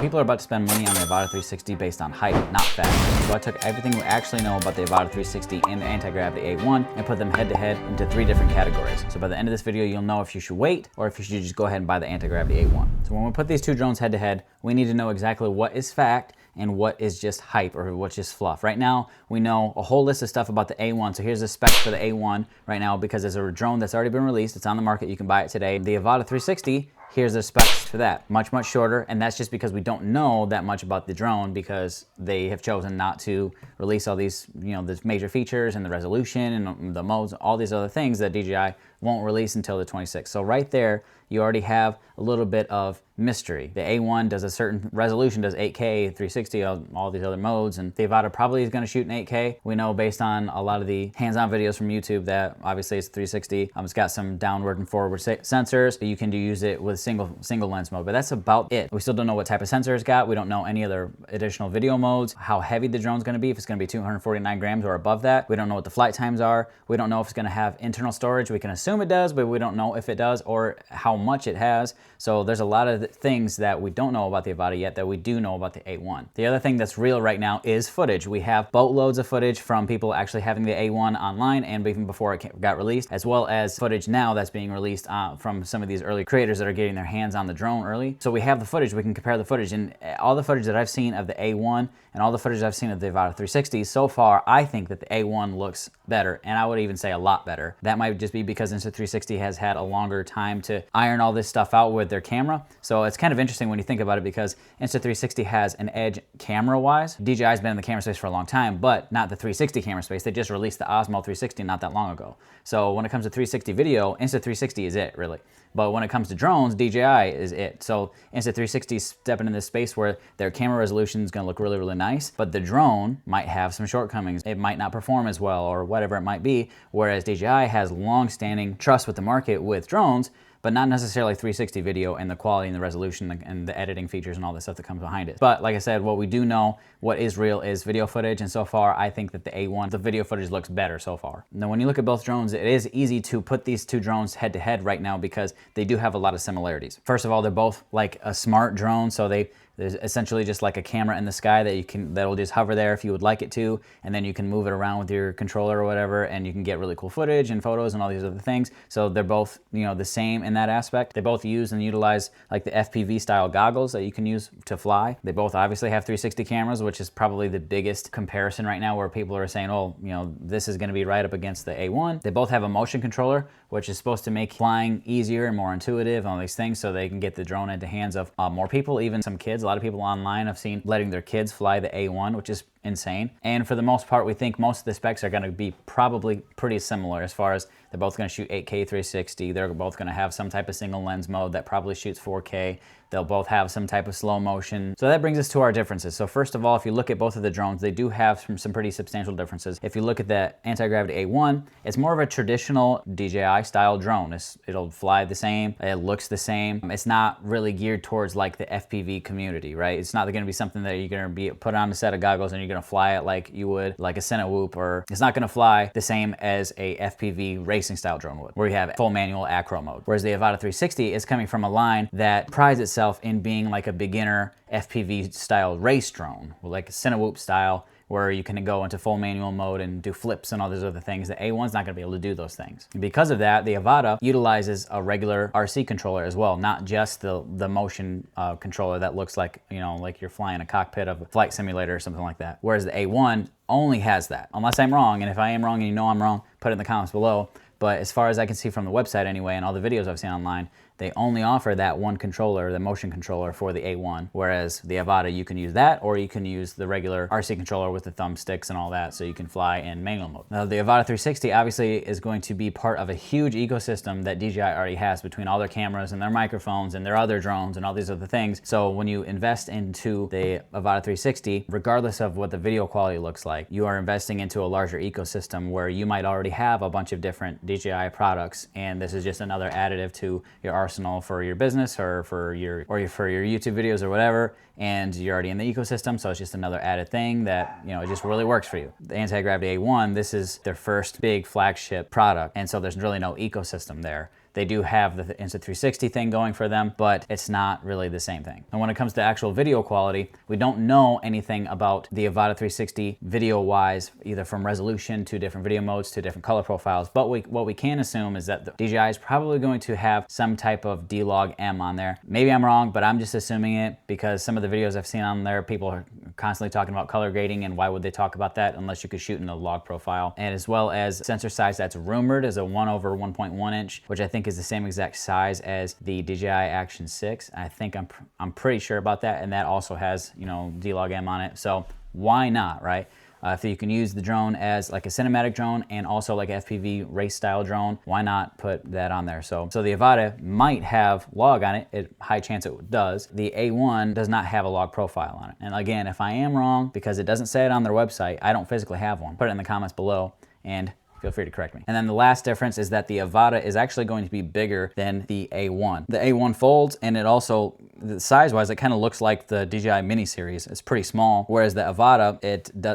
people are about to spend money on the Avata 360 based on hype, not fact. So I took everything we actually know about the Avata 360 and the Antigravity A1 and put them head to head into 3 different categories. So by the end of this video, you'll know if you should wait or if you should just go ahead and buy the Antigravity A1. So when we put these 2 drones head to head, we need to know exactly what is fact and what is just hype or what's just fluff. Right now, we know a whole list of stuff about the A1. So here's the specs for the A1 right now because it's a drone that's already been released. It's on the market. You can buy it today. The Avata 360, here's the specs for that. Much, much shorter. And that's just because we don't know that much about the drone because they have chosen not to release all these, the major features and the resolution and the modes, all these other things that DJI won't release until the 26th. So right there, you already have a little bit of mystery. The A1 does a certain resolution, does 8K, 360, all these other modes, and the Avata probably is gonna shoot in 8K. We know based on a lot of the hands-on videos from YouTube that obviously it's 360. It's got some downward and forward sensors. You can use it with single lens mode, but that's about it. We still don't know what type of sensor it's got. We don't know any other additional video modes, how heavy the drone's gonna be, if it's gonna be 249 grams or above that. We don't know what the flight times are. We don't know if it's gonna have internal storage. We can assume it does, but we don't know if it does or how much it has. So there's a lot of things that we don't know about the Avata yet that we do know about the A1. The other thing that's real right now is footage. We have boatloads of footage from people actually having the A1 online and even before it got released, as well as footage now that's being released from some of these early creators that are getting their hands on the drone early. So we have the footage, we can compare the footage, and all the footage that I've seen of the A1 and all the footage I've seen of the Avata 360 so far, I think that the A1 looks better, and I would even say a lot better. That might just be because Insta360 has had a longer time to iron all this stuff out with their camera. So it's kind of interesting when you think about it because Insta360 has an edge camera-wise. DJI's been in the camera space for a long time, but not the 360 camera space. They just released the Osmo 360 not that long ago. So when it comes to 360 video, Insta360 is it, really. But when it comes to drones, DJI is it. So Insta360 is stepping in this space where their camera resolution is going to look really, really nice, but the drone might have some shortcomings. It might not perform as well or whatever it might be, whereas DJI has long-standing trust with the market with drones, but not necessarily 360 video and the quality and the resolution and the editing features and all the stuff that comes behind it. But like I said, what we do know, what is real is video footage, and so far I think that the A1, the video footage looks better so far. Now when you look at both drones, it is easy to put these 2 drones head to head right now because they do have a lot of similarities. First of all, they're both like a smart drone, so there's essentially just like a camera in the sky that'll just hover there if you would like it to, and then you can move it around with your controller or whatever, and you can get really cool footage and photos and all these other things. So they're both, the same in that aspect. They both use and utilize like the FPV style goggles that you can use to fly. They both obviously have 360 cameras, which is probably the biggest comparison right now where people are saying, oh, this is gonna be right up against the A1. They both have a motion controller, which is supposed to make flying easier and more intuitive and all these things so they can get the drone into hands of more people, even some kids. A lot of people online have seen letting their kids fly the A1, which is insane. And for the most part, we think most of the specs are going to be probably pretty similar as far as they're both going to shoot 8K 360. They're both going to have some type of single lens mode that probably shoots 4K. They'll both have some type of slow motion. So that brings us to our differences. So first of all, if you look at both of the drones, they do have some pretty substantial differences. If you look at the Antigravity A1, it's more of a traditional DJI style drone. It'll fly the same, it looks the same. It's not really geared towards like the FPV community, right? It's not gonna be something that you're gonna be put on a set of goggles and you're gonna fly it like you would like a Cinewhoop, or it's not gonna fly the same as a FPV racing style drone would, where you have full manual acro mode. Whereas the Avata 360 is coming from a line that prides itself in being like a beginner FPV style race drone, like a Cinewhoop style, where you can go into full manual mode and do flips and all those other things. The A1's not gonna be able to do those things. And because of that, the Avata utilizes a regular RC controller as well, not just the motion controller that looks like, like you're flying a cockpit of a flight simulator or something like that. Whereas the A1 only has that, unless I'm wrong, and if I am wrong and you know I'm wrong, put it in the comments below. But as far as I can see from the website anyway, and all the videos I've seen online, they only offer that one controller, the motion controller for the A1, whereas the Avata, you can use that, or you can use the regular RC controller with the thumbsticks and all that, so you can fly in manual mode. Now, the Avata 360 obviously is going to be part of a huge ecosystem that DJI already has between all their cameras and their microphones and their other drones and all these other things. So when you invest into the Avata 360, regardless of what the video quality looks like, you are investing into a larger ecosystem where you might already have a bunch of different DJI products, and this is just another additive to your arsenal for your business or for your YouTube videos or whatever, and you're already in the ecosystem, so it's just another added thing that, it just really works for you. The Antigravity A1, this is their first big flagship product, and so there's really no ecosystem there. They do have the Insta360 thing going for them, but it's not really the same thing. And when it comes to actual video quality, we don't know anything about the Avata 360 video-wise, either from resolution to different video modes to different color profiles. But what we can assume is that the DJI is probably going to have some type of D-Log M on there. Maybe I'm wrong, but I'm just assuming it because some of the videos I've seen on there, people are constantly talking about color grading, and why would they talk about that unless you could shoot in a log profile. And as well as sensor size that's rumored is a 1/1.1 inch, which I think is the same exact size as the DJI Action 6. I think I'm pretty sure about that, and that also has, you know, D-Log M on it. So why not, right? If you can use the drone as like a cinematic drone and also like a FPV race style drone, why not put that on there? So the Avata might have log on it. High chance it does. The A1 does not have a log profile on it. And again, if I am wrong, because it doesn't say it on their website, I don't physically have one. Put it in the comments below and feel free to correct me. And then the last difference is that the Avata is actually going to be bigger than the A1. The A1 folds, and it also, size-wise, it kind of looks like the DJI Mini series. It's pretty small, whereas the Avata,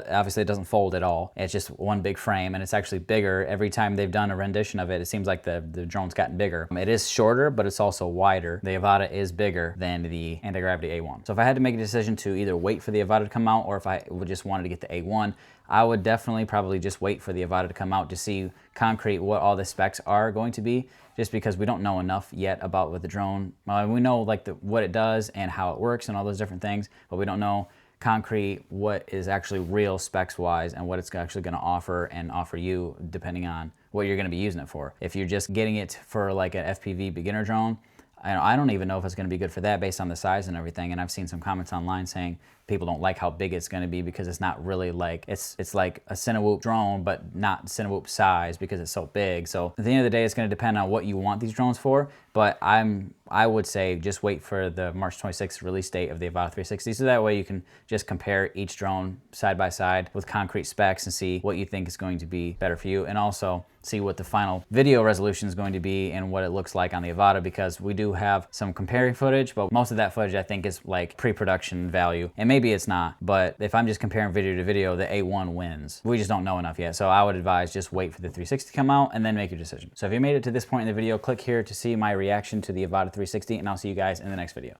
obviously it doesn't fold at all. It's just one big frame, and it's actually bigger. Every time they've done a rendition of it, it seems like the drone's gotten bigger. It is shorter, but it's also wider. The Avata is bigger than the Antigravity A1. So if I had to make a decision to either wait for the Avata to come out, or if I just wanted to get the A1, I would definitely probably just wait for the Avata to come out to see concrete what all the specs are going to be, just because we don't know enough yet about what the drone, we know like what it does and how it works and all those different things, but we don't know concrete what is actually real specs wise and what it's actually going to offer and offer you depending on what you're going to be using it for. If you're just getting it for like an FPV beginner drone, I don't even know if it's going to be good for that based on the size and everything. And I've seen some comments online saying people don't like how big it's going to be because it's not really like, it's like a Cinewhoop drone, but not Cinewhoop size because it's so big. So at the end of the day, it's going to depend on what you want these drones for. But I would say just wait for the March 26th release date of the Avata 360. So that way you can just compare each drone side by side with concrete specs and see what you think is going to be better for you. And also see what the final video resolution is going to be and what it looks like on the Avata, because we do have some comparing footage, but most of that footage I think is like pre-production value. And maybe it's not, but if I'm just comparing video to video, the A1 wins. We just don't know enough yet. So I would advise just wait for the 360 to come out and then make your decision. So if you made it to this point in the video, click here to see my reaction to the Avata 360, and I'll see you guys in the next video.